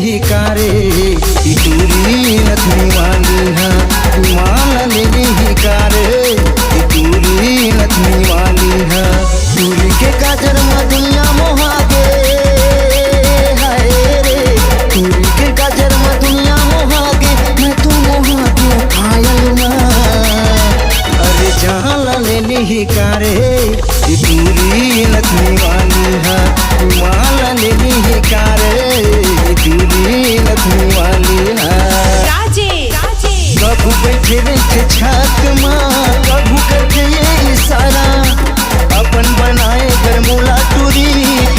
ही कारे टूरी नथनी वाली है। माला ले ही कारे टूरी नथनी वाली है। टूरी के काजर में दुनिया मोहा गे हाय रे। टूरी के काजर में दुनिया मोहा गे मैं तो मोहा गे पायल में। अरे जाला ले ही कारे टूरी नथनी वाली है। माला ले ही कारे टूरी नथनी वाली है। कभू बैठे बैठे छत माँ कभू करके ये इशारा अपन बनाए बरमूला टूरी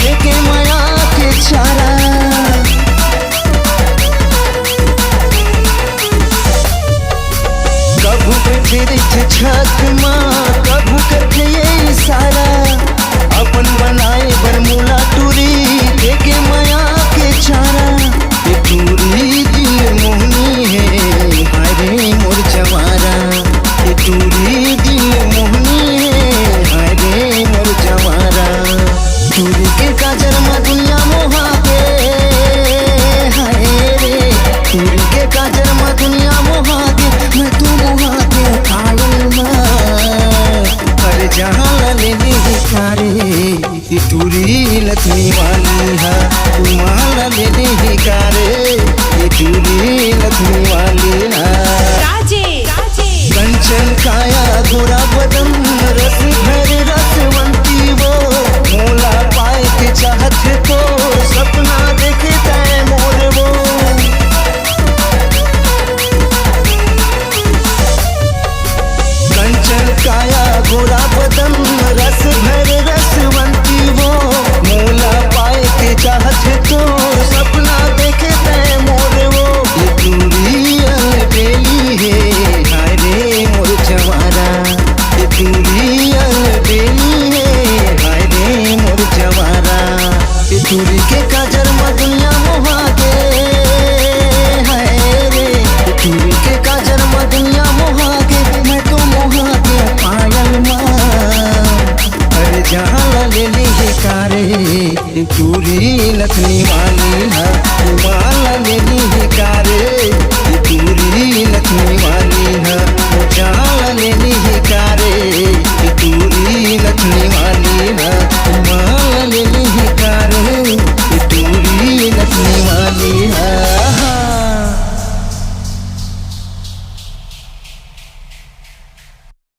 लेके माया के चारा। कभू बैठे बैठे छत माँ कभू करके ये इशारा अपन बनाए बरमूला टूरी लेके माया के चारा। ये टूरी दिल मोहनी है हाय रे मोर जवारा। ये टूरी दिल मोहनी है हाय रे मोर जवारा। टूरी के काजर में दुनिया मोहा गे हाय रे। टूरी के काजर में दुनिया मोहा गे मैं तू मोहा गे पायल में। अरे जहाँ ले ही कारे टूरी नथनी वाली है। माला ले ही कारे टूरी नथनी वाली है। कंचन काया गोरा बदन रस भरे रसवंती वो मोला पाए के चाहत तो सपना देखता है मोर वो। कंचन काया गोरा बदन रस भरे रसवंती वो मोला पाए के चाहत तो सपना देखता है मोर वो। ये टूरी अलबेली है हाय रे मोर जवारा। ये टूरी अलबेली है हाय रे मोर जवारा। ये टूरी के काजर में दुनिया मोहा गे हाय रे। ये टूरी के काजर में दुनिया मोहा गे मैं तो मोहा गे पायल में। अरे जहाँ ले ही कारे टूरी नथनी वाली है।